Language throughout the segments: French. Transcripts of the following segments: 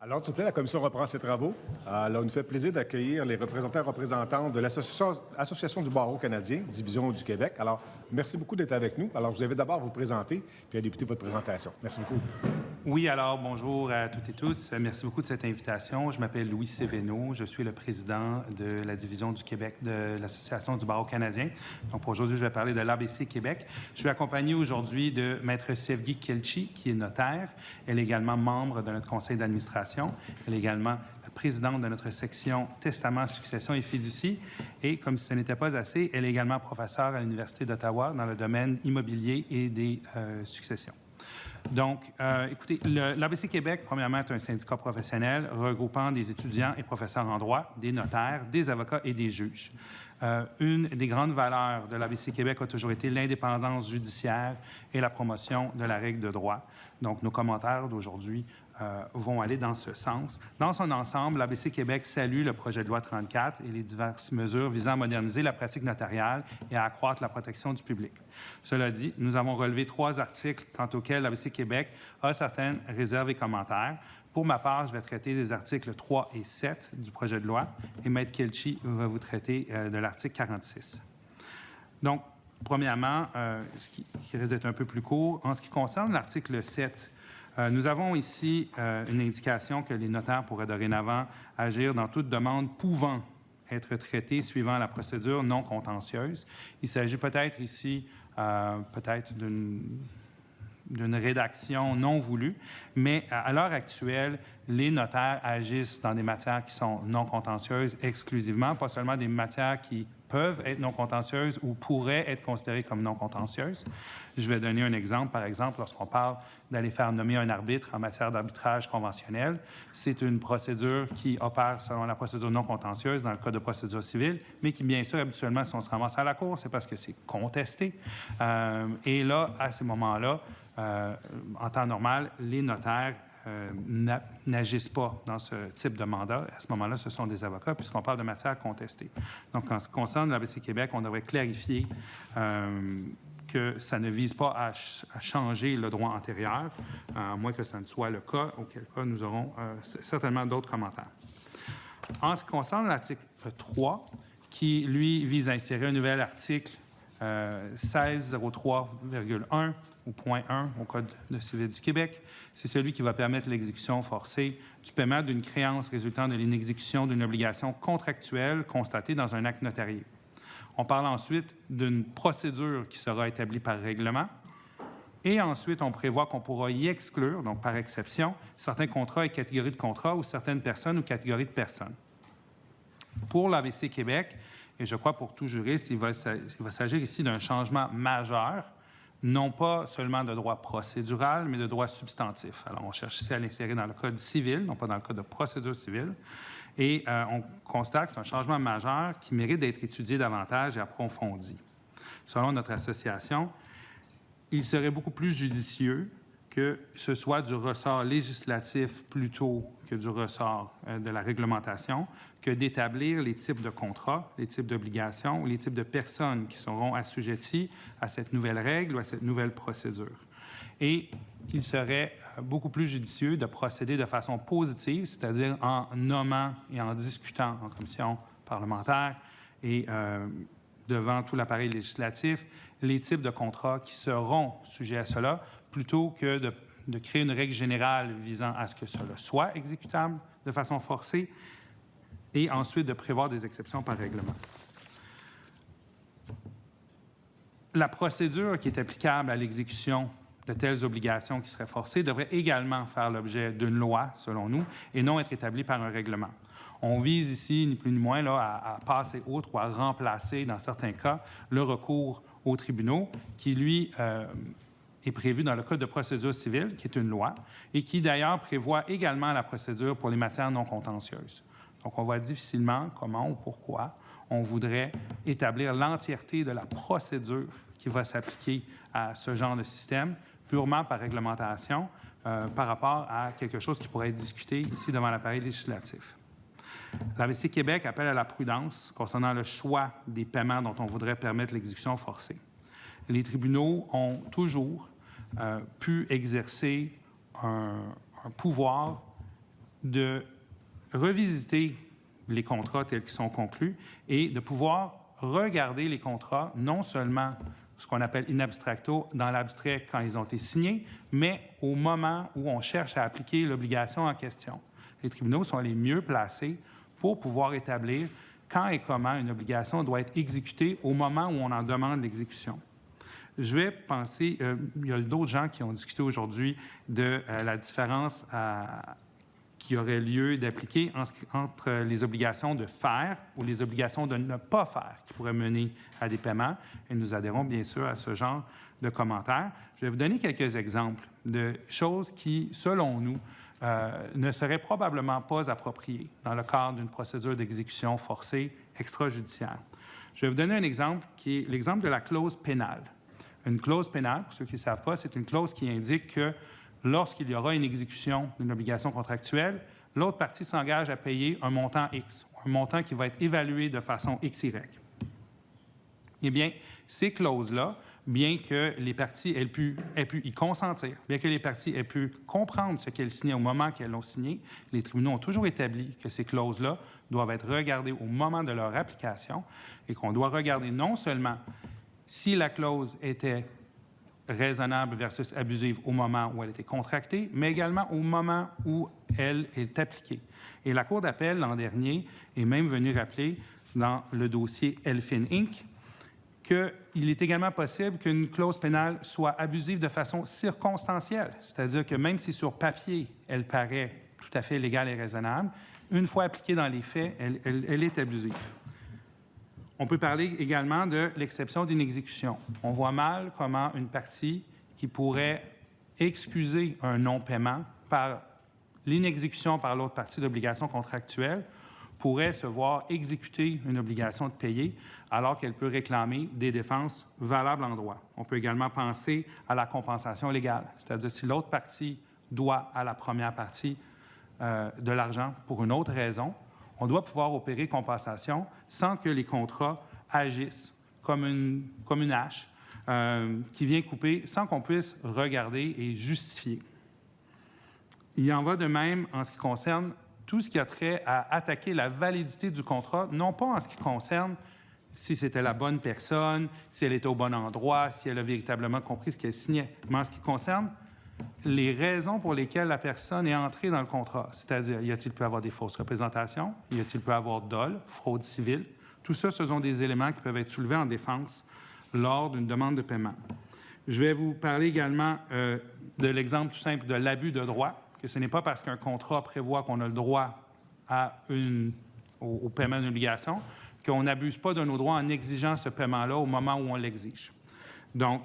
Alors, s'il vous plaît, la commission reprend ses travaux. Alors, il nous fait plaisir d'accueillir les représentants et représentantes de l'Association du barreau canadien, division du Québec. Alors, merci beaucoup d'être avec nous. Alors, je vous invite d'abord à vous présenter puis à débuter votre présentation. Merci beaucoup. Oui, alors bonjour à toutes et tous. Merci beaucoup de cette invitation. Je m'appelle Louis Sévéno. Je suis le président de la division du Québec de l'Association du barreau canadien. Donc, pour aujourd'hui, je vais parler de l'ABC Québec. Je suis accompagné aujourd'hui de Maître Sevgi Kelchi, qui est notaire. Elle est également membre de notre conseil d'administration. Elle est également la présidente de notre section Testament, Succession et Fiducie. Et comme si ce n'était pas assez, elle est également professeure à l'Université d'Ottawa dans le domaine immobilier et des successions. Donc, écoutez, l'ABC Québec, premièrement, est un syndicat professionnel regroupant des étudiants et professeurs en droit, des notaires, des avocats et des juges. Une des grandes valeurs de l'ABC Québec a toujours été l'indépendance judiciaire et la promotion de la règle de droit. Donc, nos commentaires d'aujourd'hui vont aller dans ce sens. Dans son ensemble, l'ABC Québec salue le projet de loi 34 et les diverses mesures visant à moderniser la pratique notariale et à accroître la protection du public. Cela dit, nous avons relevé 3 articles quant auxquels l'ABC Québec a certaines réserves et commentaires. Pour ma part, je vais traiter des articles 3 et 7 du projet de loi et Maître Kelchi va vous traiter de l'article 46. Donc, premièrement, ce qui risque d'être un peu plus court, en ce qui concerne l'article 7, nous avons ici une indication que les notaires pourraient dorénavant agir dans toute demande pouvant être traitée suivant la procédure non contentieuse. Il s'agit peut-être ici d'une rédaction non voulue, mais à l'heure actuelle, les notaires agissent dans des matières qui sont non contentieuses exclusivement, pas seulement des matières qui peuvent être non contentieuses ou pourraient être considérées comme non contentieuses. Je vais donner un exemple. Par exemple, lorsqu'on parle d'aller faire nommer un arbitre en matière d'arbitrage conventionnel, c'est une procédure qui opère selon la procédure non contentieuse dans le Code de procédure civile, mais qui, bien sûr, habituellement, si on se ramasse à la cour, c'est parce que c'est contesté. Et là, à ce moment-là, en temps normal, les notaires n'agissent pas dans ce type de mandat. À ce moment-là, ce sont des avocats, puisqu'on parle de matière contestée. Donc, en ce qui concerne l'ABC Québec, on devrait clarifier que ça ne vise pas à changer le droit antérieur, à moins que ce ne soit le cas, auquel cas nous aurons certainement d'autres commentaires. En ce qui concerne l'article 3, qui, lui, vise à insérer un nouvel article 1603,1 au point 1 au Code civil du Québec. C'est celui qui va permettre l'exécution forcée du paiement d'une créance résultant de l'inexécution d'une obligation contractuelle constatée dans un acte notarié. On parle ensuite d'une procédure qui sera établie par règlement. Et ensuite, on prévoit qu'on pourra y exclure, donc par exception, certains contrats et catégories de contrats ou certaines personnes ou catégories de personnes. Pour l'ABC Québec, et je crois pour tout juriste, il va s'agir ici d'un changement majeur, non pas seulement de droit procédural, mais de droit substantif. Alors, on cherche ici à l'insérer dans le Code civil, non pas dans le Code de procédure civile. Et on constate que c'est un changement majeur qui mérite d'être étudié davantage et approfondi. Selon notre association, il serait beaucoup plus judicieux que ce soit du ressort législatif plutôt que du ressort de la réglementation, que d'établir les types de contrats, les types d'obligations ou les types de personnes qui seront assujetties à cette nouvelle règle ou à cette nouvelle procédure. Et il serait beaucoup plus judicieux de procéder de façon positive, c'est-à-dire en nommant et en discutant en commission parlementaire et devant tout l'appareil législatif les types de contrats qui seront sujets à cela, plutôt que de créer une règle générale visant à ce que cela soit exécutable de façon forcée et ensuite de prévoir des exceptions par règlement. La procédure qui est applicable à l'exécution de telles obligations qui seraient forcées devrait également faire l'objet d'une loi, selon nous, et non être établie par un règlement. On vise ici, ni plus ni moins, à passer outre ou à remplacer, dans certains cas, le recours aux tribunaux, qui, lui, est prévu dans le Code de procédure civile, qui est une loi, et qui, d'ailleurs, prévoit également la procédure pour les matières non contentieuses. Donc, on voit difficilement comment ou pourquoi on voudrait établir l'entièreté de la procédure qui va s'appliquer à ce genre de système, purement par réglementation, par rapport à quelque chose qui pourrait être discuté ici devant l'appareil législatif. L'ABC Québec appelle à la prudence concernant le choix des paiements dont on voudrait permettre l'exécution forcée. Les tribunaux ont toujours pu exercer un pouvoir de revisiter les contrats tels qu'ils sont conclus et de pouvoir regarder les contrats, non seulement ce qu'on appelle in abstracto, dans l'abstrait quand ils ont été signés, mais au moment où on cherche à appliquer l'obligation en question. Les tribunaux sont les mieux placés pour pouvoir établir quand et comment une obligation doit être exécutée au moment où on en demande l'exécution. Je vais penser, il y a d'autres gens qui ont discuté aujourd'hui de la différence qui aurait lieu d'appliquer entre les obligations de faire ou les obligations de ne pas faire qui pourraient mener à des paiements. Et nous adhérons bien sûr à ce genre de commentaires. Je vais vous donner quelques exemples de choses qui, selon nous, ne seraient probablement pas appropriées dans le cadre d'une procédure d'exécution forcée extrajudiciaire. Je vais vous donner un exemple qui est l'exemple de la clause pénale. Une clause pénale, pour ceux qui ne savent pas, c'est une clause qui indique que lorsqu'il y aura une exécution d'une obligation contractuelle, l'autre partie s'engage à payer un montant X, un montant qui va être évalué de façon XY. Eh bien, ces clauses-là, bien que les parties aient pu y consentir, bien que les parties aient pu comprendre ce qu'elles signaient au moment qu'elles l'ont signé, les tribunaux ont toujours établi que ces clauses-là doivent être regardées au moment de leur application et qu'on doit regarder non seulement si la clause était raisonnable versus abusive au moment où elle était contractée, mais également au moment où elle est appliquée. Et la Cour d'appel, l'an dernier, est même venue rappeler dans le dossier Elfin Inc. qu'il est également possible qu'une clause pénale soit abusive de façon circonstancielle, c'est-à-dire que même si sur papier, elle paraît tout à fait légale et raisonnable, une fois appliquée dans les faits, elle est abusive. On peut parler également de l'exception d'une exécution. On voit mal comment une partie qui pourrait excuser un non-paiement par l'inexécution par l'autre partie d'obligation contractuelle pourrait se voir exécuter une obligation de payer alors qu'elle peut réclamer des défenses valables en droit. On peut également penser à la compensation légale, c'est-à-dire si l'autre partie doit à la première partie de l'argent pour une autre raison, on doit pouvoir opérer compensation sans que les contrats agissent comme une hache qui vient couper sans qu'on puisse regarder et justifier. Il en va de même en ce qui concerne tout ce qui a trait à attaquer la validité du contrat, non pas en ce qui concerne si c'était la bonne personne, si elle était au bon endroit, si elle a véritablement compris ce qu'elle signait, mais en ce qui concerne les raisons pour lesquelles la personne est entrée dans le contrat, c'est-à-dire, y a-t-il pu avoir des fausses représentations, y a-t-il pu avoir dol, fraude civile, tout ça, ce sont des éléments qui peuvent être soulevés en défense lors d'une demande de paiement. Je vais vous parler également de l'exemple tout simple de l'abus de droit, que ce n'est pas parce qu'un contrat prévoit qu'on a le droit au paiement d'une obligation qu'on n'abuse pas de nos droits en exigeant ce paiement-là au moment où on l'exige. Donc,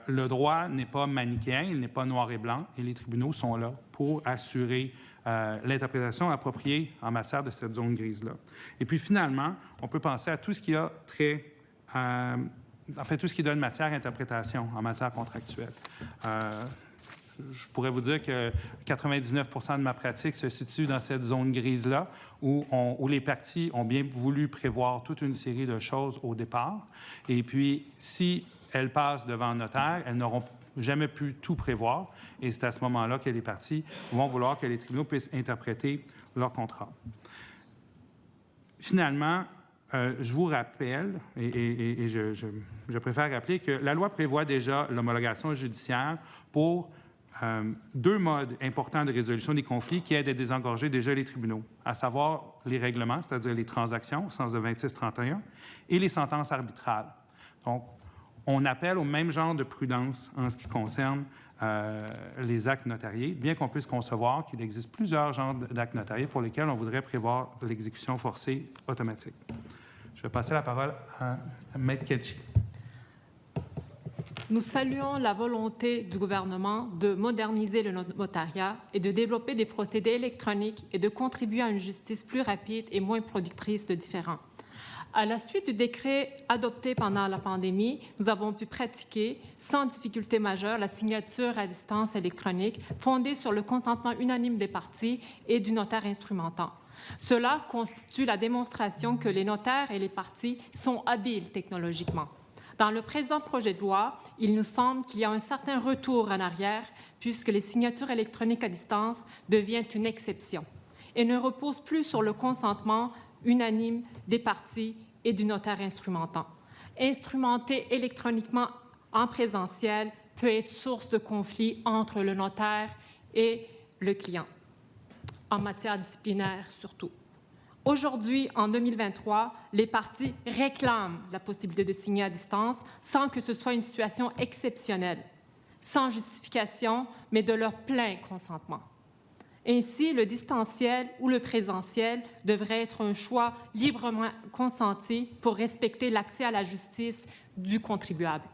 le droit n'est pas manichéen, il n'est pas noir et blanc, et les tribunaux sont là pour assurer l'interprétation appropriée en matière de cette zone grise-là. Et puis, finalement, on peut penser à tout ce qui a trait tout ce qui donne matière à interprétation en matière contractuelle. Je pourrais vous dire que 99 % de ma pratique se situe dans cette zone grise-là, où les parties ont bien voulu prévoir toute une série de choses au départ. Et puis, si elles passent devant un notaire, elles n'auront jamais pu tout prévoir. Et c'est à ce moment-là que les parties vont vouloir que les tribunaux puissent interpréter leur contrat. Finalement, je vous rappelle, et je préfère rappeler que la loi prévoit déjà l'homologation judiciaire pour deux modes importants de résolution des conflits qui aident à désengorger déjà les tribunaux, à savoir les règlements, c'est-à-dire les transactions au sens de 26-31, et les sentences arbitrales. Donc, on appelle au même genre de prudence en ce qui concerne les actes notariés, bien qu'on puisse concevoir qu'il existe plusieurs genres d'actes notariés pour lesquels on voudrait prévoir l'exécution forcée automatique. Je vais passer la parole à Maître Ketchi. Nous saluons la volonté du gouvernement de moderniser le notariat et de développer des procédés électroniques et de contribuer à une justice plus rapide et moins productrice de différends. À la suite du décret adopté pendant la pandémie, nous avons pu pratiquer sans difficulté majeure la signature à distance électronique fondée sur le consentement unanime des parties et du notaire instrumentant. Cela constitue la démonstration que les notaires et les parties sont habiles technologiquement. Dans le présent projet de loi, il nous semble qu'il y a un certain retour en arrière puisque les signatures électroniques à distance deviennent une exception et ne reposent plus sur le consentement unanime des parties et du notaire instrumentant. Instrumenter électroniquement en présentiel peut être source de conflit entre le notaire et le client, en matière disciplinaire surtout. Aujourd'hui, en 2023, les parties réclament la possibilité de signer à distance sans que ce soit une situation exceptionnelle, sans justification, mais de leur plein consentement. Ainsi, le distanciel ou le présentiel devrait être un choix librement consenti pour respecter l'accès à la justice du contribuable.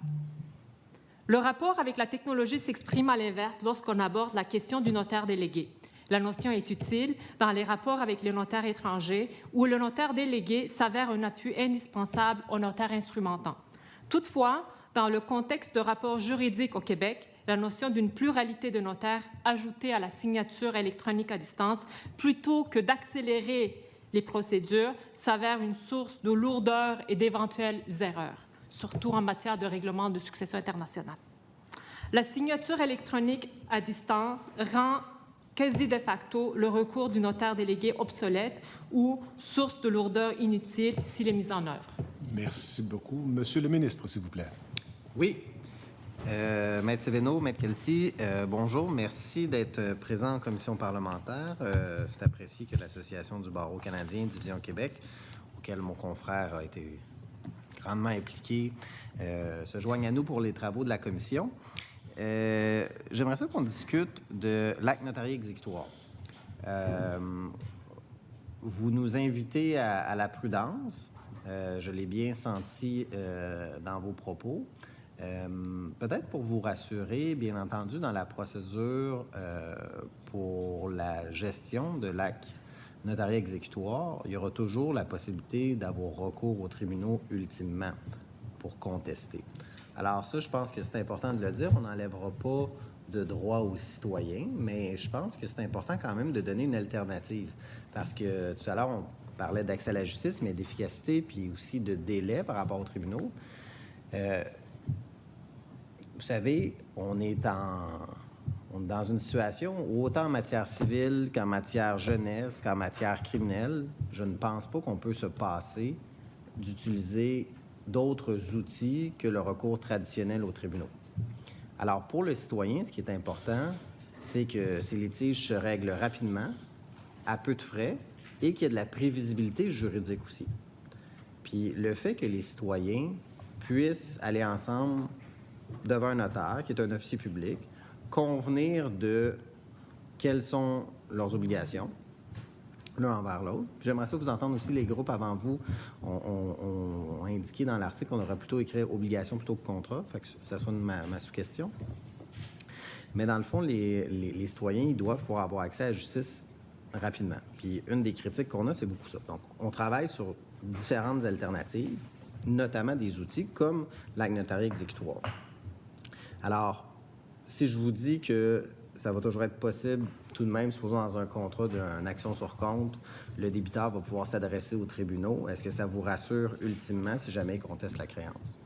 Le rapport avec la technologie s'exprime à l'inverse lorsqu'on aborde la question du notaire délégué. La notion est utile dans les rapports avec les notaires étrangers où le notaire délégué s'avère un appui indispensable au notaire instrumentant. Toutefois, dans le contexte de rapports juridiques au Québec, la notion d'une pluralité de notaires ajoutée à la signature électronique à distance, plutôt que d'accélérer les procédures, s'avère une source de lourdeur et d'éventuelles erreurs, surtout en matière de règlement de succession internationale. La signature électronique à distance rend quasi de facto le recours du notaire délégué obsolète ou source de lourdeur inutile s'il est mis en œuvre. Merci beaucoup. Monsieur le ministre, s'il vous plaît. Oui. Maître Sévéno, Maître Kelsey, bonjour. Merci d'être présent en commission parlementaire. C'est apprécié que l'Association du barreau canadien, Division Québec, auquel mon confrère a été grandement impliqué, se joigne à nous pour les travaux de la commission. J'aimerais ça qu'on discute de l'acte notarié exécutoire. Vous nous invitez à la prudence. Je l'ai bien senti dans vos propos. Peut-être pour vous rassurer, bien entendu, dans la procédure pour la gestion de l'acte notarié exécutoire, il y aura toujours la possibilité d'avoir recours aux tribunaux ultimement pour contester. Alors ça, je pense que c'est important de le dire. On n'enlèvera pas de droit aux citoyens, mais je pense que c'est important quand même de donner une alternative. Parce que tout à l'heure, on parlait d'accès à la justice, mais d'efficacité, puis aussi de délai par rapport aux tribunaux. Vous savez, on est dans une situation où autant en matière civile qu'en matière jeunesse, qu'en matière criminelle, je ne pense pas qu'on peut se passer d'utiliser d'autres outils que le recours traditionnel aux tribunaux. Alors, pour le citoyen, ce qui est important, c'est que ces litiges se règlent rapidement, à peu de frais, et qu'il y ait de la prévisibilité juridique aussi. Puis le fait que les citoyens puissent aller ensemble devant un notaire, qui est un officier public, convenir de quelles sont leurs obligations, l'un envers l'autre. J'aimerais ça vous entendre aussi, les groupes avant vous ont indiqué dans l'article qu'on aurait plutôt écrit obligation plutôt que contrat, fait que ça sera ma sous-question. Mais dans le fond, les citoyens, ils doivent pouvoir avoir accès à la justice rapidement. Puis une des critiques qu'on a, c'est beaucoup ça. Donc, on travaille sur différentes alternatives, notamment des outils comme l'acte notarié exécutoire. Alors, si je vous dis que ça va toujours être possible, tout de même, supposons dans un contrat d'une action sur compte, le débiteur va pouvoir s'adresser aux tribunaux. Est-ce que ça vous rassure ultimement si jamais il conteste la créance?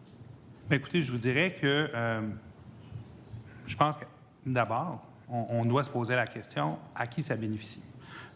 Bien, écoutez, je vous dirais que je pense que d'abord, on doit se poser la question à qui ça bénéficie.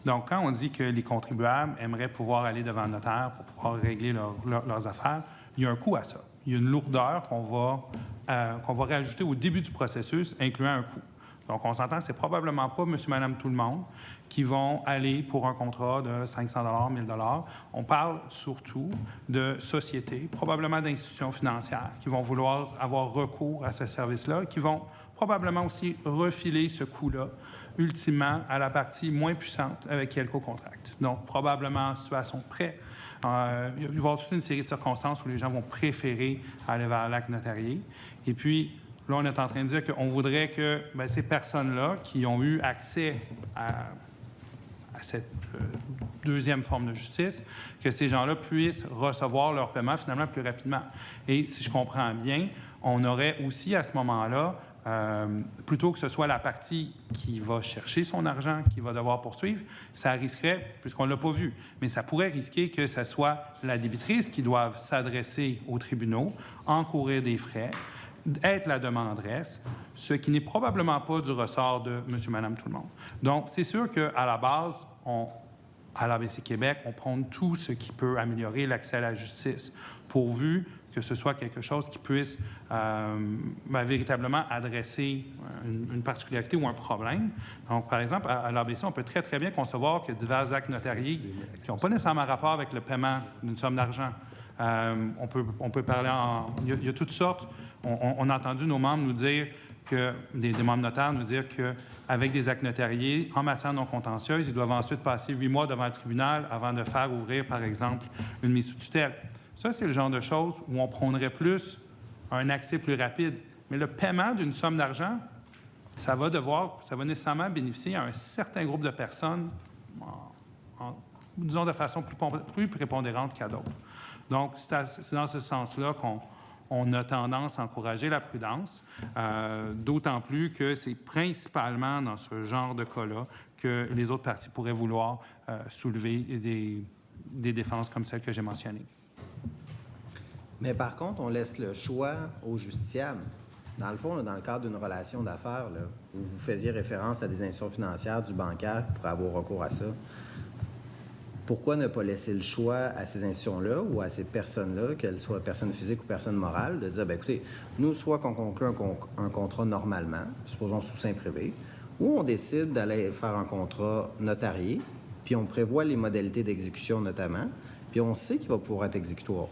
Donc, quand on dit que les contribuables aimeraient pouvoir aller devant le notaire pour pouvoir régler leurs affaires, il y a un coût à ça. Il y a une lourdeur qu'on va rajouter au début du processus, incluant un coût. Donc, on s'entend, c'est probablement pas monsieur, madame, tout le monde qui vont aller pour un contrat de 500 $, 1 000 $. On parle surtout de sociétés, probablement d'institutions financières qui vont vouloir avoir recours à ce service-là, qui vont probablement aussi refiler ce coût-là, ultimement, à la partie moins puissante avec qui elle co-contracte. Donc, probablement en situation de prêt. Il va y avoir toute une série de circonstances où les gens vont préférer aller vers l'acte notarié. Et puis, là, on est en train de dire qu'on voudrait que ces personnes-là qui ont eu accès à cette deuxième forme de justice, que ces gens-là puissent recevoir leur paiement finalement plus rapidement. Et si je comprends bien, on aurait aussi à ce moment-là plutôt que ce soit la partie qui va chercher son argent, qui va devoir poursuivre, ça risquerait, puisqu'on ne l'a pas vu, mais ça pourrait risquer que ce soit la débitrice qui doive s'adresser aux tribunaux, encourir des frais, être la demanderesse, ce qui n'est probablement pas du ressort de monsieur, madame, tout le monde. Donc, c'est sûr qu'à la base, à l'ABC Québec, on prône tout ce qui peut améliorer l'accès à la justice, pourvu que ce soit quelque chose qui puisse véritablement adresser une particularité ou un problème. Donc, par exemple, à l'ABC, on peut très, très bien concevoir que divers actes notariés qui n'ont pas nécessairement rapport avec le paiement d'une somme d'argent. On peut parler il y a toutes sortes. On a entendu nos membres nous dire que, des membres notaires nous dire qu'avec des actes notariés, en matière non contentieuse, ils doivent ensuite passer 8 mois devant le tribunal avant de faire ouvrir, par exemple, une mise sous tutelle. Ça, c'est le genre de choses où on prônerait plus un accès plus rapide. Mais le paiement d'une somme d'argent, ça va nécessairement bénéficier à un certain groupe de personnes, disons de façon plus prépondérante qu'à d'autres. Donc, c'est dans ce sens-là qu'on a tendance à encourager la prudence, d'autant plus que c'est principalement dans ce genre de cas-là que les autres parties pourraient vouloir soulever des défenses comme celles que j'ai mentionnées. Mais par contre, on laisse le choix aux justiciables. Dans le fond, là, dans le cadre d'une relation d'affaires, là, où vous faisiez référence à des institutions financières, du bancaire, pour avoir recours à ça, pourquoi ne pas laisser le choix à ces institutions-là ou à ces personnes-là, qu'elles soient personnes physiques ou personnes morales, de dire, bien, écoutez, nous, soit qu'on conclut un contrat normalement, supposons sous seing privé, ou on décide d'aller faire un contrat notarié, puis on prévoit les modalités d'exécution notamment, puis on sait qu'il va pouvoir être exécutoire.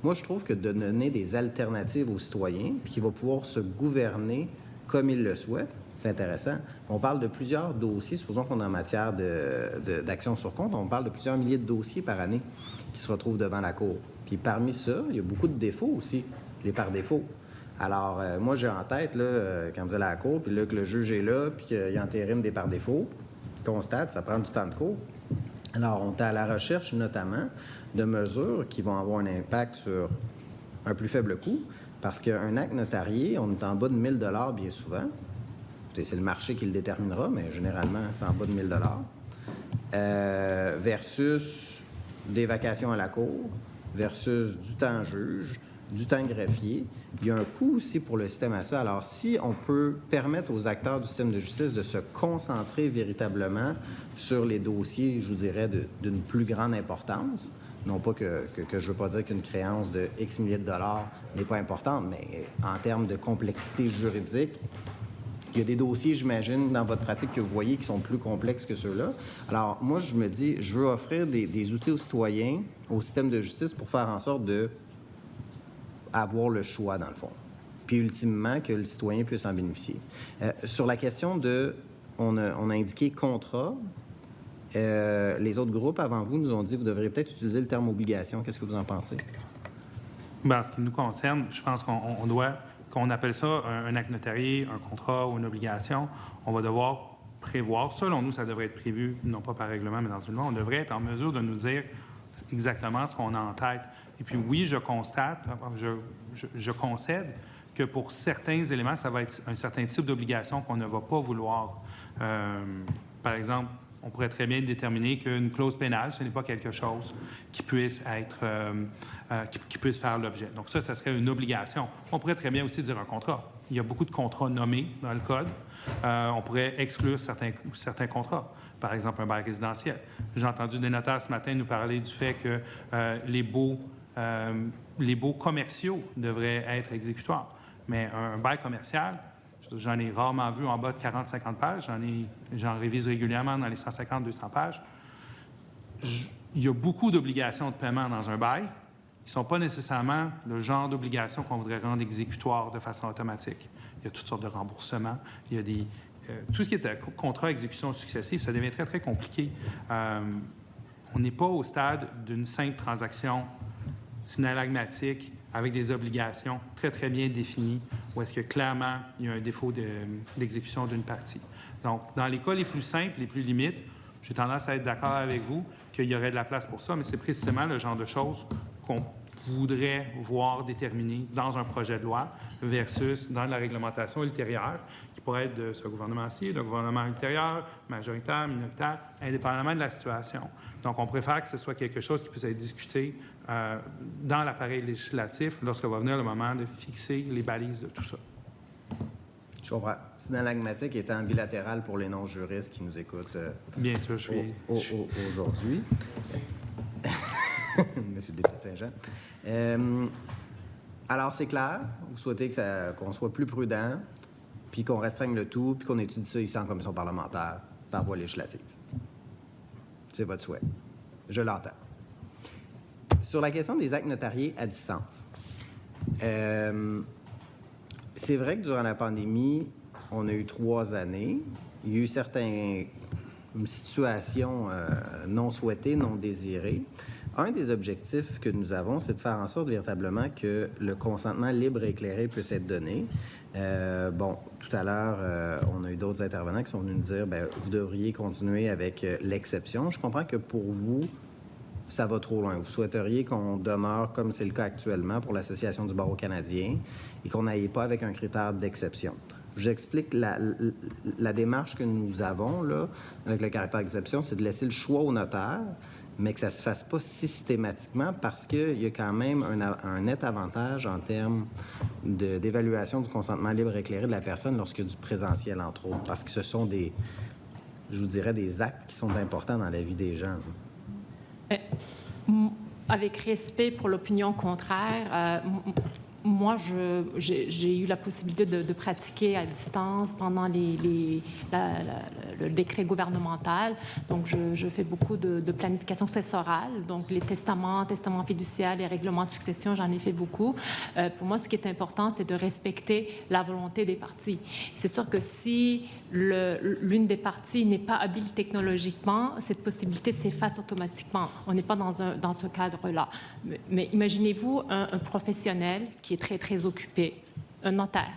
Moi, je trouve que de donner des alternatives aux citoyens, puis qu'il va pouvoir se gouverner comme il le souhaite, c'est intéressant. On parle de plusieurs dossiers, supposons qu'on est en matière d'action sur compte, on parle de plusieurs milliers de dossiers par année qui se retrouvent devant la Cour. Puis parmi ça, il y a beaucoup de défauts aussi, des par défaut. Alors, moi, j'ai en tête, là, quand vous allez à la Cour, puis là, que le juge est là, puis qu'il entérine des par défaut, constate, ça prend du temps de cours. Alors, on est à la recherche, notamment, de mesures qui vont avoir un impact sur un plus faible coût, parce qu'un acte notarié, on est en bas de 1 000 bien souvent. C'est le marché qui le déterminera, mais généralement, c'est en bas de 1 000 versus des vacations à la cour, versus du temps juge, du temps greffier. Il y a un coût aussi pour le système à ça. Alors, si on peut permettre aux acteurs du système de justice de se concentrer véritablement sur les dossiers, je vous dirais, d'une plus grande importance, non pas que je ne veux pas dire qu'une créance de X milliers de dollars n'est pas importante, mais en termes de complexité juridique, il y a des dossiers, j'imagine, dans votre pratique que vous voyez qui sont plus complexes que ceux-là. Alors, moi, je me dis, je veux offrir des outils aux citoyens, au système de justice, pour faire en sorte de avoir le choix, dans le fond. Puis, ultimement, que le citoyen puisse en bénéficier. Sur la question de... On a indiqué contrat. Les autres groupes avant vous nous ont dit que vous devriez peut-être utiliser le terme obligation. Qu'est-ce que vous en pensez? Bien, en ce qui nous concerne, je pense qu'on doit... Qu'on appelle ça un acte notarié, un contrat ou une obligation, on va devoir prévoir, selon nous, ça devrait être prévu, non pas par règlement, mais dans une loi, on devrait être en mesure de nous dire exactement ce qu'on a en tête. Et puis oui, je constate, je concède que pour certains éléments, ça va être un certain type d'obligation qu'on ne va pas vouloir. Par exemple, on pourrait très bien déterminer qu'une clause pénale, ce n'est pas quelque chose qui puisse être, qui puisse faire l'objet. Donc ça serait une obligation. On pourrait très bien aussi dire un contrat. Il y a beaucoup de contrats nommés dans le Code. On pourrait exclure certains contrats. Par exemple, un bail résidentiel. J'ai entendu des notaires ce matin nous parler du fait que les baux commerciaux devraient être exécutoires. Mais un bail commercial, j'en ai rarement vu en bas de 40-50 pages. J'en révise régulièrement dans les 150-200 pages. Il y a beaucoup d'obligations de paiement dans un bail qui ne sont pas nécessairement le genre d'obligations qu'on voudrait rendre exécutoires de façon automatique. Il y a toutes sortes de remboursements. Il y a tout ce qui est contrat exécution successive, ça devient très, très compliqué. On n'est pas au stade d'une simple transaction synallagmatique avec des obligations très, très bien définies, où est-ce que clairement, il y a un défaut d'exécution d'une partie. Donc, dans les cas les plus simples, les plus limites, j'ai tendance à être d'accord avec vous qu'il y aurait de la place pour ça, mais c'est précisément le genre de choses voudrait voir déterminé dans un projet de loi versus dans la réglementation ultérieure, qui pourrait être de ce gouvernement-ci, d'un gouvernement ultérieur, majoritaire, minoritaire, indépendamment de la situation. Donc, on préfère que ce soit quelque chose qui puisse être discuté dans l'appareil législatif lorsque va venir le moment de fixer les balises de tout ça. Je comprends. Synalagmatique étant bilatéral pour les non-juristes qui nous écoutent Bien sûr, je suis... aujourd'hui. Monsieur le député de Saint-Jean. Alors, c'est clair. Vous souhaitez qu'on soit plus prudent, puis qu'on restreigne le tout, puis qu'on étudie ça ici en commission parlementaire par voie législative. C'est votre souhait. Je l'entends. Sur la question des actes notariés à distance, c'est vrai que durant la pandémie, on a eu 3 années. Il y a eu certaines situations non souhaitées, non désirées. Un des objectifs que nous avons, c'est de faire en sorte véritablement que le consentement libre et éclairé puisse être donné. Tout à l'heure, on a eu d'autres intervenants qui sont venus nous dire, bien, vous devriez continuer avec l'exception. Je comprends que pour vous, ça va trop loin. Vous souhaiteriez qu'on demeure comme c'est le cas actuellement pour l'Association du barreau canadien et qu'on n'aille pas avec un critère d'exception. Je vous explique la démarche que nous avons là, avec le caractère d'exception, c'est de laisser le choix au notaire, mais que ça ne se fasse pas systématiquement parce qu'il y a quand même un net avantage en termes d'évaluation du consentement libre et éclairé de la personne lorsqu'il y a du présentiel, entre autres, parce que ce sont des actes qui sont importants dans la vie des gens. Avec respect pour l'opinion contraire, moi, j'ai eu la possibilité de pratiquer à distance pendant le décret gouvernemental. Donc, je fais beaucoup de planification successorale. Donc, les testaments fiduciaires, les règlements de succession, j'en ai fait beaucoup. Pour moi, ce qui est important, c'est de respecter la volonté des parties. C'est sûr que si l'une des parties n'est pas habile technologiquement, cette possibilité s'efface automatiquement. On n'est pas dans ce cadre-là. Mais imaginez-vous un professionnel qui est très, très occupé, un notaire,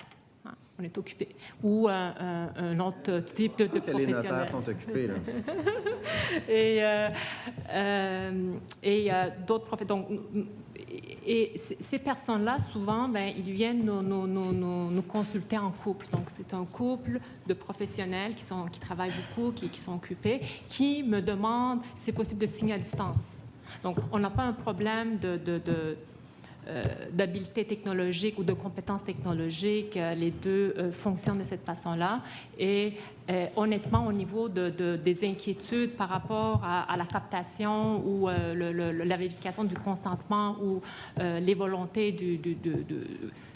hein, on est occupé, ou un autre type de professionnel. Les notaires sont occupés, là. Et d'autres professionnels. Et ces personnes-là, souvent, ils viennent nous consulter en couple. Donc, c'est un couple de professionnels qui travaillent beaucoup, qui sont occupés, qui me demandent si c'est possible de signer à distance. Donc, on n'a pas un problème d'habileté technologique ou de compétences technologiques. Les deux fonctionnent de cette façon-là. Et honnêtement, au niveau des inquiétudes par rapport à la captation ou la vérification du consentement ou les volontés du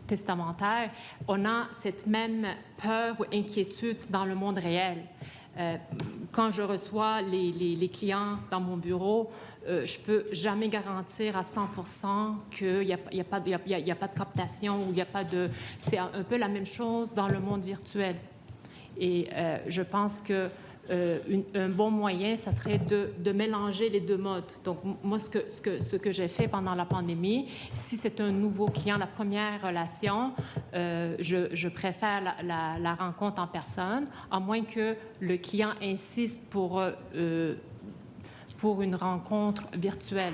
testamentaire, on a cette même peur ou inquiétude dans le monde réel. Quand je reçois les clients dans mon bureau, je peux jamais garantir à 100% qu'il n'y a pas de captation ou il n'y a pas de... C'est un peu la même chose dans le monde virtuel. Et je pense que un bon moyen, ça serait de mélanger les deux modes. Donc, moi, ce que j'ai fait pendant la pandémie, si c'est un nouveau client, la première relation, je préfère la rencontre en personne, à moins que le client insiste pour une rencontre virtuelle.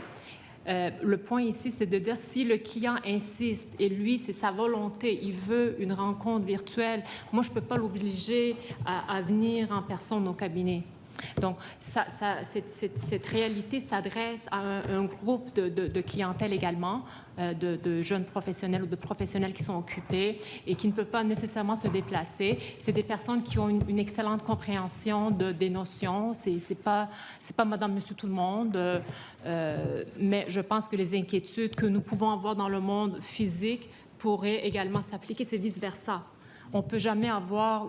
Le point ici, c'est de dire si le client insiste et lui, c'est sa volonté, il veut une rencontre virtuelle, moi, je ne peux pas l'obliger à venir en personne au cabinet. Donc, cette réalité s'adresse à un groupe de clientèle également, de jeunes professionnels ou de professionnels qui sont occupés et qui ne peuvent pas nécessairement se déplacer. C'est des personnes qui ont une excellente compréhension des notions. C'est pas madame, monsieur, tout le monde. Mais je pense que les inquiétudes que nous pouvons avoir dans le monde physique pourraient également s'appliquer. C'est vice-versa. On ne peut jamais avoir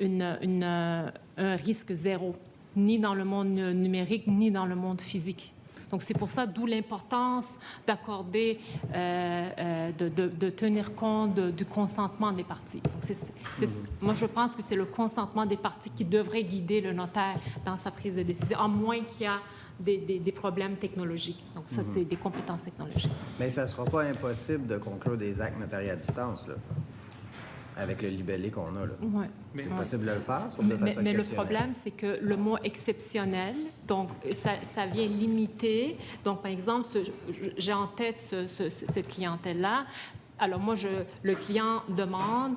un risque zéro, ni dans le monde numérique, ni dans le monde physique. Donc, c'est pour ça, d'où l'importance d'accorder, de tenir compte du consentement des parties. Donc, moi, je pense que c'est le consentement des parties qui devrait guider le notaire dans sa prise de décision, à moins qu'il y a des problèmes technologiques. Donc, ça, c'est des compétences technologiques. Mais ça ne sera pas impossible de conclure des actes notariés à distance, là. avec le libellé qu'on a, là. Ouais. C'est possible de le faire, sauf de façon Mais le exceptionnelle. problème, c'est que le mot exceptionnel, donc ça vient limiter. Donc, par exemple, j'ai en tête cette clientèle-là. Alors, moi, le client demande,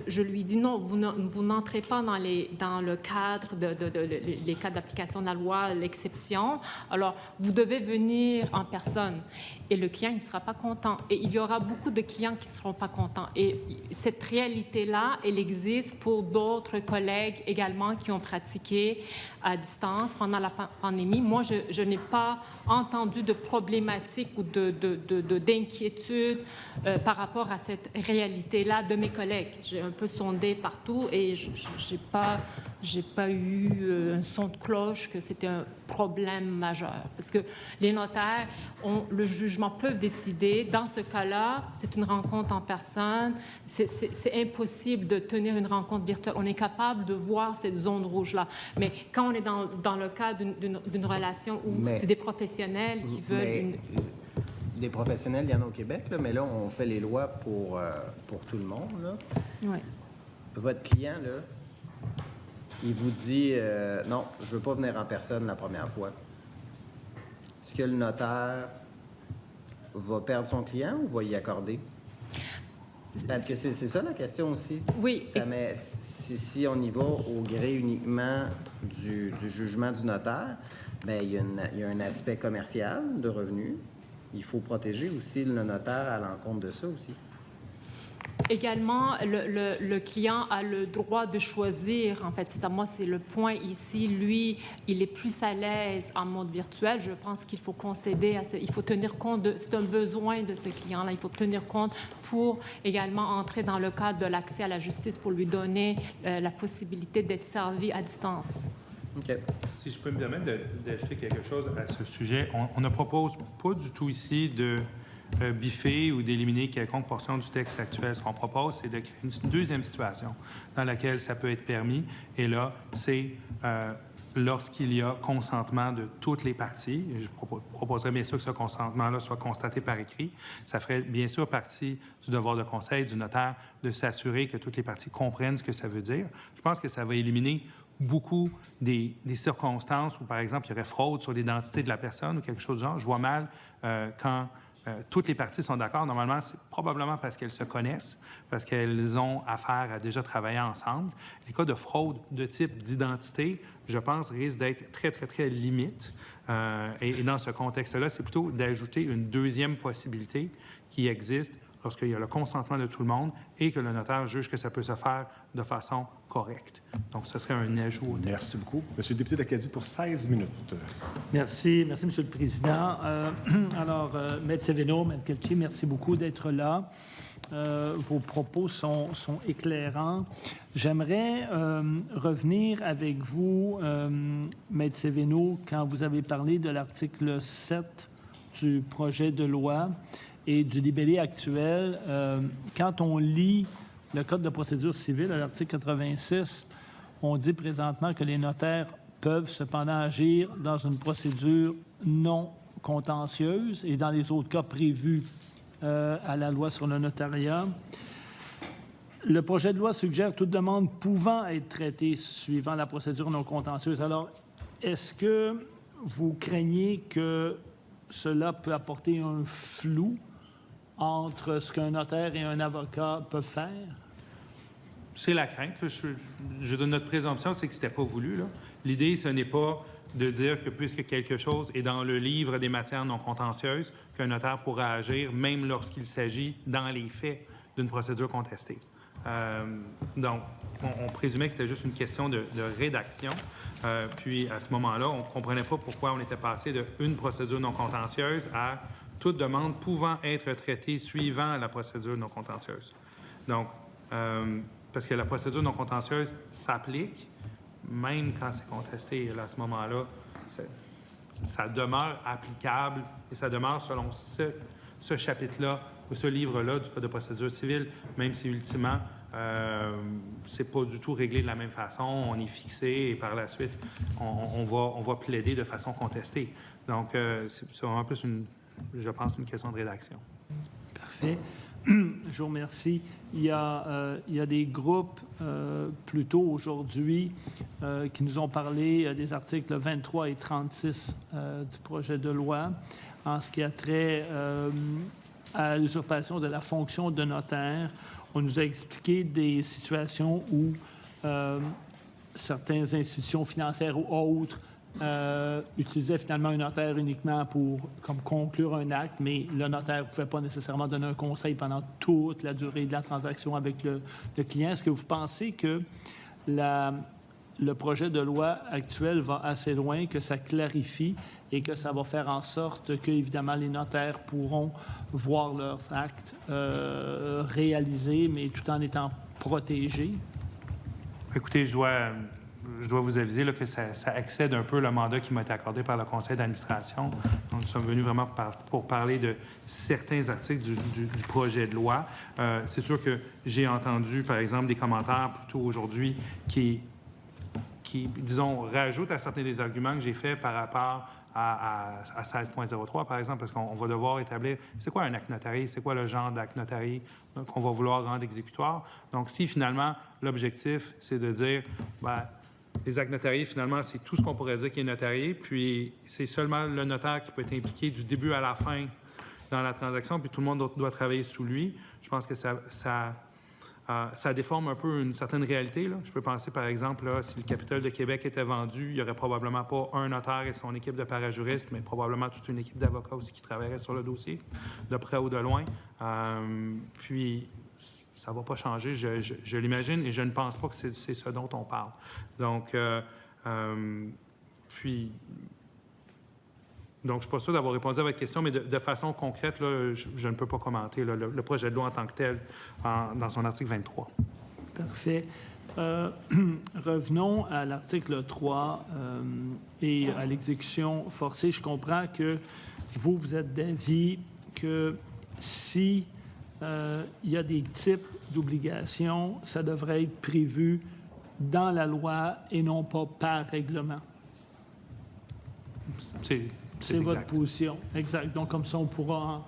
je lui dis non, vous n'entrez pas dans le cadre les cas d'application de la loi, l'exception. Alors, vous devez venir en personne. Et le client, il ne sera pas content. Et il y aura beaucoup de clients qui ne seront pas contents. Et cette réalité-là, elle existe pour d'autres collègues également qui ont pratiqué à distance pendant la pandémie. Moi, je n'ai pas entendu de problématique ou d'inquiétude par rapport à cette réalité-là de mes collègues. J'ai un peu sondé partout et j'ai pas eu un son de cloche que c'était un problème majeur. Parce que les notaires, le jugement peuvent décider. Dans ce cas-là, c'est une rencontre en personne. C'est impossible de tenir une rencontre virtuelle. On est capable de voir cette zone rouge-là. Mais quand on est dans le cas d'une relation où c'est des professionnels qui veulent... Des professionnels, il y en a au Québec, là, mais là, on fait les lois pour tout le monde. Là. Ouais. Votre client, là, il vous dit non, je ne veux pas venir en personne la première fois. Est-ce que le notaire va perdre son client ou va y accorder? Parce que c'est ça la question aussi. Oui. Si on y va au gré uniquement du jugement du notaire, bien, il y a un aspect commercial de revenus. Il faut protéger aussi le notaire à l'encontre de ça aussi. Également, le client a le droit de choisir. En fait, c'est ça. Moi, c'est le point ici. Lui, il est plus à l'aise en mode virtuel. Je pense qu'il faut concéder à ça. Il faut tenir compte c'est un besoin de ce client-là. Il faut tenir compte pour également entrer dans le cadre de l'accès à la justice pour lui donner la possibilité d'être servi à distance. OK. Si je peux me permettre d'ajouter quelque chose à ce sujet, on ne propose pas du tout ici de biffer ou d'éliminer quelconque portion du texte actuel. Ce qu'on propose, c'est de créer une deuxième situation dans laquelle ça peut être permis. Et là, c'est lorsqu'il y a consentement de toutes les parties. Je proposerais bien sûr que ce consentement-là soit constaté par écrit. Ça ferait bien sûr partie du devoir de conseil du notaire de s'assurer que toutes les parties comprennent ce que ça veut dire. Je pense que ça va éliminer beaucoup des circonstances où, par exemple, il y aurait fraude sur l'identité de la personne ou quelque chose du genre. Je vois mal quand toutes les parties sont d'accord. Normalement, c'est probablement parce qu'elles se connaissent, parce qu'elles ont affaire à déjà travailler ensemble. Les cas de fraude de type d'identité, je pense, risquent d'être très, très, très limites. Et dans ce contexte-là, c'est plutôt d'ajouter une deuxième possibilité qui existe lorsqu'il y a le consentement de tout le monde et que le notaire juge que ça peut se faire de façon correcte. Donc, ce serait un ajout au texte. Merci beaucoup. Monsieur le député d'Acadie pour 16 minutes. Merci, Monsieur le Président. Alors, Maître Seveno, Maître Kelchi, merci beaucoup d'être là. Vos propos sont éclairants. J'aimerais revenir avec vous, Maître Seveno, quand vous avez parlé de l'article 7 du projet de loi et du libellé actuel. Quand on lit le Code de procédure civile à l'article 86, on dit présentement que les notaires peuvent cependant agir dans une procédure non contentieuse et dans les autres cas prévus à la loi sur le notariat. Le projet de loi suggère toute demande pouvant être traitée suivant la procédure non contentieuse. Alors, est-ce que vous craignez que cela peut apporter un flou entre ce qu'un notaire et un avocat peuvent faire? C'est la crainte. Je donne notre présomption, c'est que ce n'était pas voulu. L'idée, ce n'est pas de dire que puisque quelque chose est dans le livre des matières non contentieuses, qu'un notaire pourra agir même lorsqu'il s'agit, dans les faits, d'une procédure contestée. Donc, on présumait que c'était juste une question de rédaction. Puis, à ce moment-là, on ne comprenait pas pourquoi on était passé d'une procédure non contentieuse à toute demande pouvant être traitée suivant la procédure non contentieuse. Donc, parce que la procédure non contentieuse s'applique, même quand c'est contesté. Et là, à ce moment-là, ça demeure applicable et ça demeure selon ce chapitre-là ou ce livre-là du Code de procédure civile, même si, ultimement, c'est pas du tout réglé de la même façon. On est fixé et par la suite, on va plaider de façon contestée. Donc, c'est vraiment plus je pense, une question de rédaction. Parfait. Je vous remercie. Il y a des groupes plus tôt aujourd'hui qui nous ont parlé des articles 23 et 36 du projet de loi en ce qui a trait à l'usurpation de la fonction de notaire. On nous a expliqué des situations où certaines institutions financières ou autres utilisait finalement un notaire uniquement pour conclure un acte, mais le notaire ne pouvait pas nécessairement donner un conseil pendant toute la durée de la transaction avec le client. Est-ce que vous pensez que le projet de loi actuel va assez loin, que ça clarifie et que ça va faire en sorte que, évidemment, les notaires pourront voir leurs actes réalisés, mais tout en étant protégés? Écoutez, je dois vous aviser là, que ça excède un peu le mandat qui m'a été accordé par le conseil d'administration. Donc, nous sommes venus vraiment pour parler de certains articles du projet de loi. C'est sûr que j'ai entendu, par exemple, des commentaires plutôt aujourd'hui qui, disons, rajoutent à certains des arguments que j'ai faits par rapport à 16.03, par exemple, parce qu'on va devoir établir c'est quoi un acte notarié, c'est quoi le genre d'acte notarié qu'on va vouloir rendre exécutoire. Donc, si finalement, l'objectif, c'est de dire, bien, les actes notariés, finalement, c'est tout ce qu'on pourrait dire qui est notarié, puis c'est seulement le notaire qui peut être impliqué du début à la fin dans la transaction, puis tout le monde doit travailler sous lui. Je pense que ça déforme un peu une certaine réalité, là. Je peux penser, par exemple, là, si le Capitole de Québec était vendu, il n'y aurait probablement pas un notaire et son équipe de parajuristes, mais probablement toute une équipe d'avocats aussi qui travaillerait sur le dossier, de près ou de loin. Puis, ça ne va pas changer, je l'imagine, et je ne pense pas que c'est ce dont on parle. Donc, donc, je ne suis pas sûr d'avoir répondu à votre question, mais de façon concrète, là, je ne peux pas commenter là, le projet de loi en tant que tel dans son article 23. Parfait. Revenons à l'article 3 et à l'exécution forcée. Je comprends que vous êtes d'avis que si il y a des types d'obligations, ça devrait être prévu dans la loi et non pas par règlement. C'est votre position. Exact. Donc, comme ça, on pourra en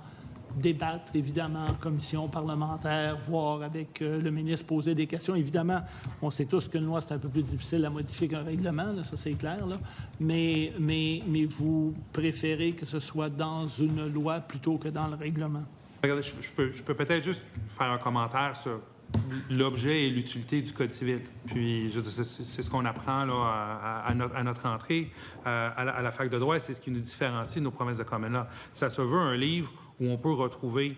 débattre, évidemment, en commission parlementaire, voir avec le ministre, poser des questions. Évidemment, on sait tous qu'une loi, c'est un peu plus difficile à modifier qu'un règlement, là, ça c'est clair, là. Mais vous préférez que ce soit dans une loi plutôt que dans le règlement? Regardez, je peux peut-être juste faire un commentaire sur l'objet et l'utilité du Code civil. Puis, c'est ce qu'on apprend là, à notre entrée à la fac de droit, et c'est ce qui nous différencie de nos promesses de common law. Ça se veut un livre où on peut retrouver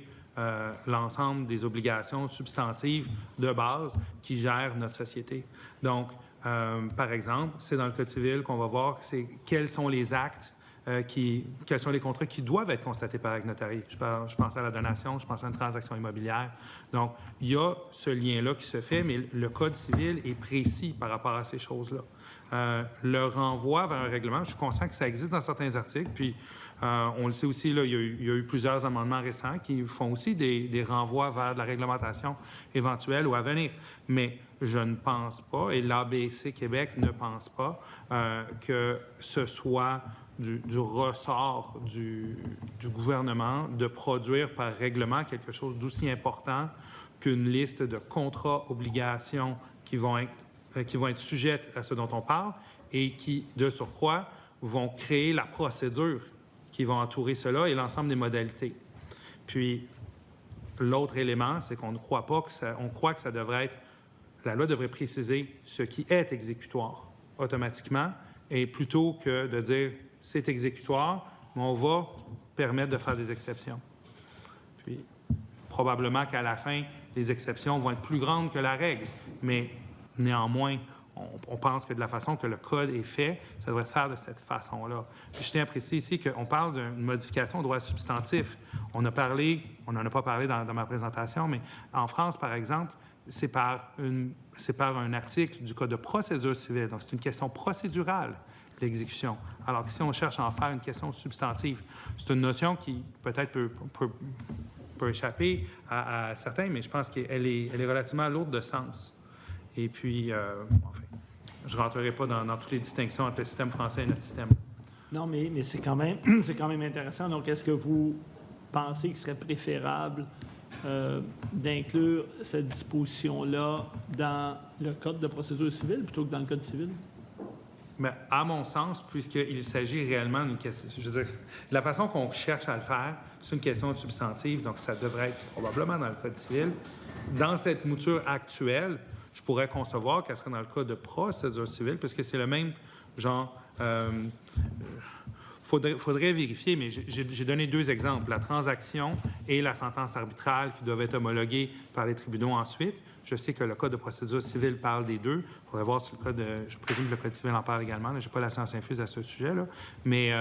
l'ensemble des obligations substantives de base qui gèrent notre société. Donc, par exemple, c'est dans le Code civil qu'on va voir quels sont les actes quels sont les contrats qui doivent être constatés par acte notarié. Je pense à la donation, je pense à une transaction immobilière. Donc, il y a ce lien-là qui se fait, mais le Code civil est précis par rapport à ces choses-là. Le renvoi vers un règlement, je suis conscient que ça existe dans certains articles, puis on le sait aussi, là, il y a eu plusieurs amendements récents qui font aussi des renvois vers de la réglementation éventuelle ou à venir. Mais je ne pense pas, et l'ABC Québec ne pense pas, que ce soit du ressort du gouvernement de produire par règlement quelque chose d'aussi important qu'une liste de contrats, obligations qui vont être sujettes à ce dont on parle et qui, de surcroît, vont créer la procédure qui va entourer cela et l'ensemble des modalités. Puis, l'autre élément, c'est qu'on ne croit pas on croit que ça devrait être... La loi devrait préciser ce qui est exécutoire automatiquement, et plutôt que de dire c'est exécutoire, mais on va permettre de faire des exceptions. Puis, probablement qu'à la fin, les exceptions vont être plus grandes que la règle, mais néanmoins, on pense que de la façon que le Code est fait, ça devrait se faire de cette façon-là. Puis je tiens à préciser ici qu'on parle d'une modification au droit substantif. On n'en a pas parlé dans ma présentation, mais en France, par exemple, c'est par un article du Code de procédure civile. Donc, c'est une question procédurale, l'exécution. Alors que si on cherche à en faire une question substantive, c'est une notion qui peut-être peut échapper à certains, mais je pense qu'elle est relativement lourde de sens. Et puis, enfin, je ne rentrerai pas dans toutes les distinctions entre le système français et notre système. Non, mais c'est quand même intéressant. Donc, est-ce que vous pensez qu'il serait préférable d'inclure cette disposition-là dans le Code de procédure civile plutôt que dans le Code civil? Mais à mon sens, puisqu'il s'agit réellement d'une question... Je veux dire, la façon qu'on cherche à le faire, c'est une question substantive, donc ça devrait être probablement dans le Code civil. Dans cette mouture actuelle, je pourrais concevoir qu'elle serait dans le cas de procédure civile, parce que c'est le même genre... Faudrait vérifier, mais j'ai donné 2 exemples, la transaction et la sentence arbitrale qui doivent être homologuées par les tribunaux ensuite. Je sais que le Code de procédure civile parle des 2. Il faudrait voir si le Code, je présume que le Code civil en parle également. Je n'ai pas la science infuse à ce sujet-là. Mais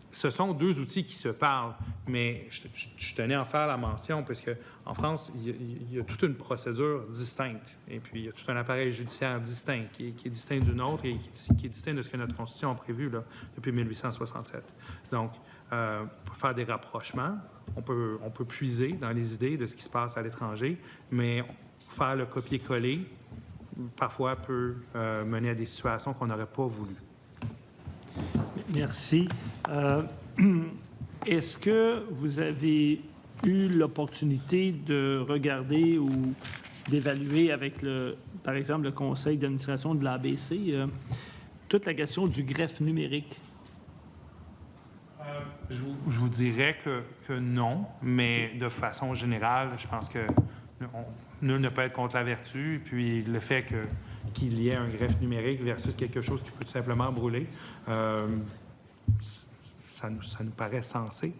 ce sont 2 outils qui se parlent. Mais je tenais à en faire la mention parce qu'en France, il y a toute une procédure distincte. Et puis, il y a tout un appareil judiciaire distinct qui est distinct d'une autre et qui est distinct de ce que notre Constitution a prévu là, depuis 1867. Donc, pour faire des rapprochements, on peut puiser dans les idées de ce qui se passe à l'étranger, mais faire le copier-coller, parfois, peut mener à des situations qu'on n'aurait pas voulu. Merci. Est-ce que vous avez eu l'opportunité de regarder ou d'évaluer avec, par exemple, le conseil d'administration de l'ABC toute la question du greffe numérique? Je vous dirais que non, mais de façon générale, je pense que nul ne peut être contre la vertu. Puis le fait qu'il y ait un greffe numérique versus quelque chose qui peut tout simplement brûler, ça nous paraît sensé.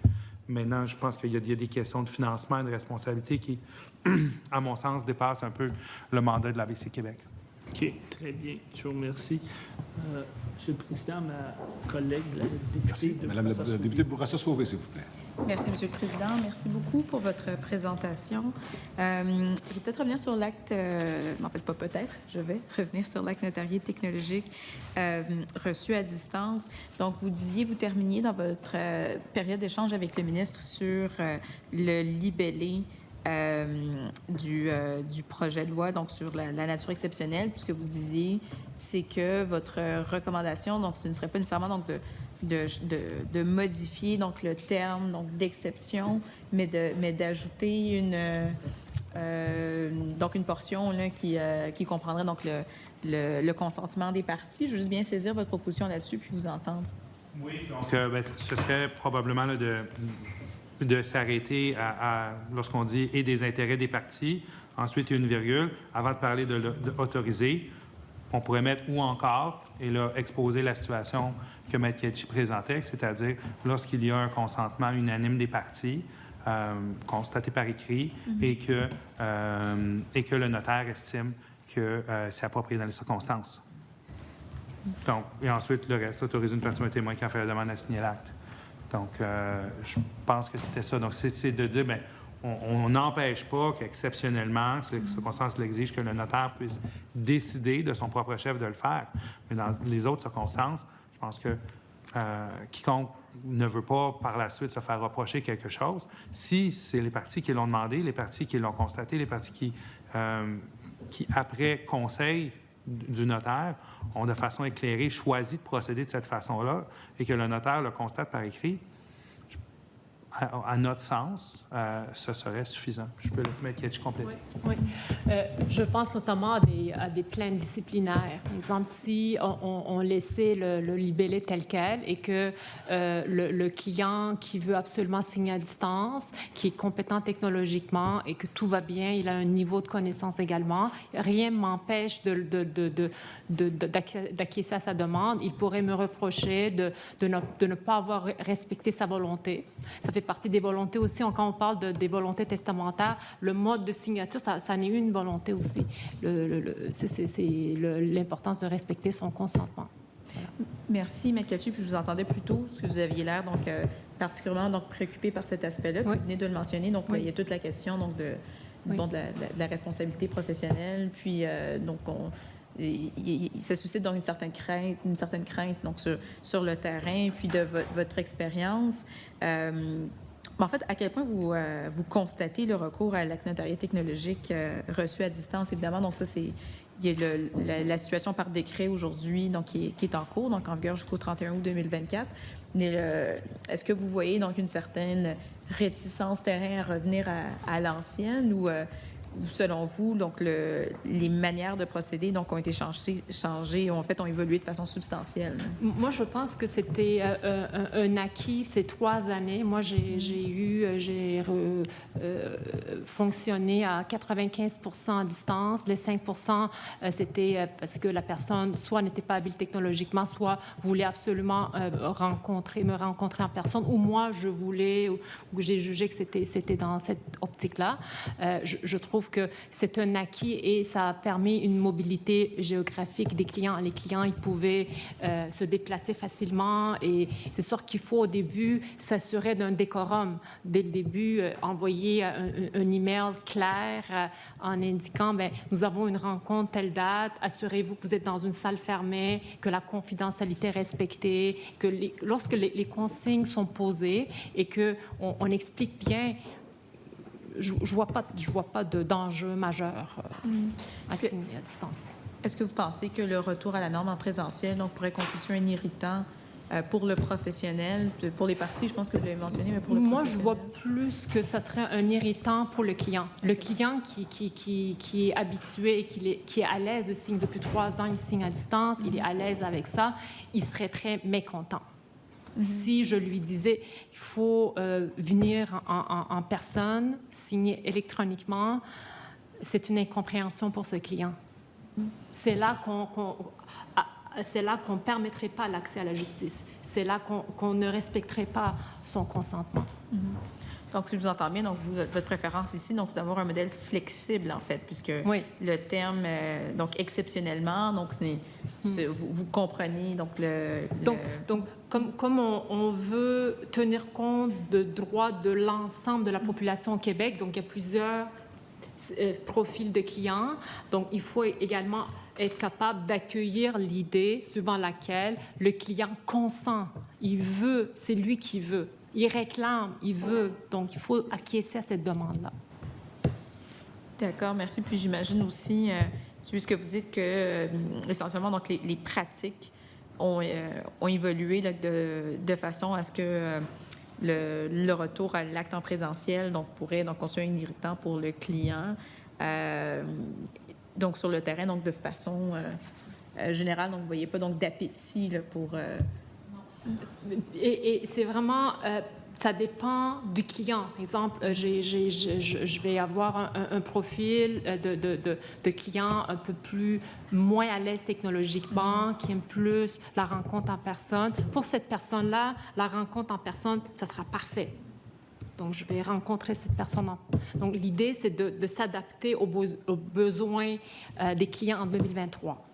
Maintenant, je pense qu'il y a des questions de financement et de responsabilité qui, à mon sens, dépassent un peu le mandat de l'ABC Québec. OK, très bien. Je vous remercie. Monsieur le Président, ma collègue, la députée... Merci. Madame la députée Bourassa-Sauvé, s'il vous plaît. Merci, Monsieur le Président. Merci beaucoup pour votre présentation. Je vais peut-être revenir sur l'acte... en fait, pas peut-être. Je vais revenir sur l'acte notarié technologique reçu à distance. Donc, vous terminiez dans votre période d'échange avec le ministre sur le libellé du projet de loi, donc sur la nature exceptionnelle. Puis ce que vous disiez, c'est que votre recommandation, donc ce ne serait pas nécessairement donc de modifier donc le terme donc d'exception, mais d'ajouter une portion là, qui comprendrait donc le consentement des parties. Je veux juste bien saisir votre proposition là-dessus puis vous entendre. Oui, donc ce serait probablement là, de s'arrêter lorsqu'on dit « et des intérêts des parties », ensuite une virgule, avant de parler de autoriser, on pourrait mettre « ou encore » et là, exposer la situation que M. Ketchi présentait, c'est-à-dire lorsqu'il y a un consentement unanime des parties, constaté par écrit, et que le notaire estime que c'est approprié dans les circonstances. Donc, et ensuite, le reste, autoriser une personne, un témoin qui a fait la demande à signer l'acte. Donc, je pense que c'était ça. Donc, c'est de dire, bien, on n'empêche pas qu'exceptionnellement, si les circonstances l'exigent, que le notaire puisse décider de son propre chef de le faire. Mais dans les autres circonstances, je pense que quiconque ne veut pas, par la suite, se faire reprocher quelque chose, si c'est les parties qui l'ont demandé, les parties qui l'ont constaté, les parties qui après conseil du notaire, ont de façon éclairée choisi de procéder de cette façon-là et que le notaire le constate par écrit, à notre sens, ce serait suffisant. Je peux laisser M. Ketchi compléter. Oui. Je pense notamment à des plaintes disciplinaires. Par exemple, si on laissait le libellé tel quel et que le client qui veut absolument signer à distance, qui est compétent technologiquement et que tout va bien, il a un niveau de connaissance également, rien ne m'empêche d'acquiescer à sa demande. Il pourrait me reprocher de ne pas avoir respecté sa volonté. Ça fait partie des volontés aussi. Quand on parle des volontés testamentaires, le mode de signature, ça en est une volonté aussi. C'est l'importance de respecter son consentement. Voilà. Merci, M. Ketchi. Puis je vous entendais plus tôt, ce que vous aviez l'air donc particulièrement donc préoccupé par cet aspect-là. Puis vous venez de le mentionner. Donc, il y a toute la question donc de la responsabilité professionnelle. Puis donc ça suscite donc une certaine crainte donc sur le terrain, puis de votre expérience. En fait, à quel point vous constatez le recours à l'acte notarié technologique reçu à distance, évidemment. Donc ça, il y a la situation par décret aujourd'hui donc qui est en cours, donc en vigueur jusqu'au 31 août 2024. Mais est-ce que vous voyez donc une certaine réticence terrain à revenir à l'ancienne ou selon vous, donc les manières de procéder donc, ont été changées, en fait, ont évolué de façon substantielle? Moi, je pense que c'était un acquis ces 3 années. Moi, j'ai fonctionné à 95% à distance. Les 5%, c'était parce que la personne soit n'était pas habile technologiquement, soit voulait absolument me rencontrer en personne, ou moi, je voulais, ou j'ai jugé que c'était dans cette optique-là. Je trouve que c'est un acquis et ça a permis une mobilité géographique des clients. Les clients, ils pouvaient se déplacer facilement et c'est sûr qu'il faut au début s'assurer d'un décorum. Dès le début, envoyer un email clair en indiquant, bien, nous avons une rencontre telle date, assurez-vous que vous êtes dans une salle fermée, que la confidentialité est respectée, que lorsque les consignes sont posées et qu'on explique bien, je ne vois pas d'enjeu majeur à signer à distance. Est-ce que vous pensez que le retour à la norme en présentiel donc, pourrait constituer un irritant pour le professionnel, pour les parties, je pense que vous l'avez mentionné, mais pour le Moi, professionnel? je vois plus que ça serait un irritant pour le client. Le client qui est habitué et qui est à l'aise, signe depuis 3 ans, il signe à distance, il est à l'aise avec ça, il serait très mécontent. Si je lui disais, il faut venir en personne, signer électroniquement, c'est une incompréhension pour ce client. C'est là qu'on ne permettrait pas l'accès à la justice. C'est là qu'on ne respecterait pas son consentement. Donc, si je vous entends bien, donc votre préférence ici, donc, c'est d'avoir un modèle flexible, en fait, puisque le terme, donc, exceptionnellement, donc, vous comprenez, donc, Donc comme on veut tenir compte de droits de l'ensemble de la population au Québec, donc il y a plusieurs profils de clients, donc il faut également être capable d'accueillir l'idée suivant laquelle le client consent, il veut, c'est lui qui veut. Il réclame, il veut. Donc, il faut acquiescer à cette demande-là. D'accord, merci. Puis j'imagine aussi, puisque vous dites que, essentiellement, donc, les pratiques ont évolué là, de façon à ce que le retour à l'acte en présentiel donc, pourrait donc, constituer un irritant pour le client. Donc, sur le terrain, donc, de façon générale, donc, vous ne voyez pas donc, d'appétit là, pour... Et c'est vraiment, ça dépend du client. Par exemple, je vais avoir un profil de client un peu moins à l'aise technologiquement, qui aime plus la rencontre en personne. Pour cette personne-là, la rencontre en personne, ça sera parfait. Donc, je vais rencontrer cette personne. Donc, l'idée, c'est de s'adapter aux besoins des clients en 2023.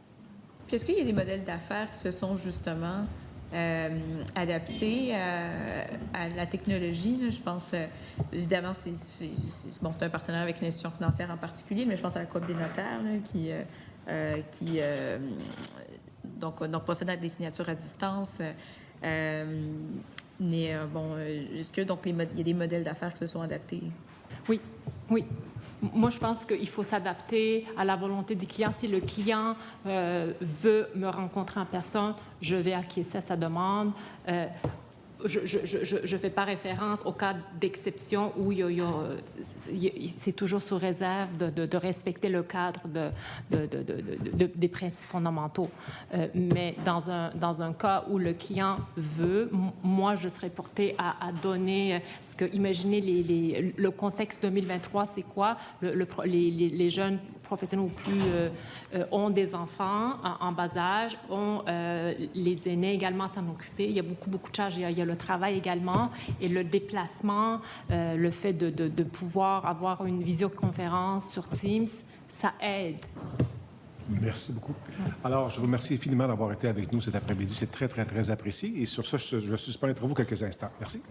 Puis, est-ce qu'il y a des modèles d'affaires qui se sont justement adaptés à la technologie? Là? Je pense, évidemment, c'est un partenaire avec une institution financière en particulier, mais je pense à la Coop des notaires là, qui procède à des signatures à distance. Mais bon, est-ce que donc il y a des modèles d'affaires qui se sont adaptés? Oui, oui. Moi, je pense qu'il faut s'adapter à la volonté du client. Si le client veut me rencontrer en personne, je vais acquiescer à sa demande. Je ne fais pas référence au cas d'exception où c'est toujours sous réserve de respecter le cadre des principes fondamentaux. Mais dans un cas où le client veut, moi, je serais portée à donner... Parce que imaginez le contexte 2023, c'est quoi? Les jeunes professionnels ou plus ont des enfants en bas âge, ont les aînés également à s'en occuper. Il y a beaucoup de charges. Il y a le travail également et le déplacement, le fait de pouvoir avoir une visioconférence sur Teams, ça aide. Merci beaucoup. Alors, je vous remercie infiniment d'avoir été avec nous cet après-midi. C'est très, très, très apprécié. Et sur ça, je suspends les travaux quelques instants. Merci.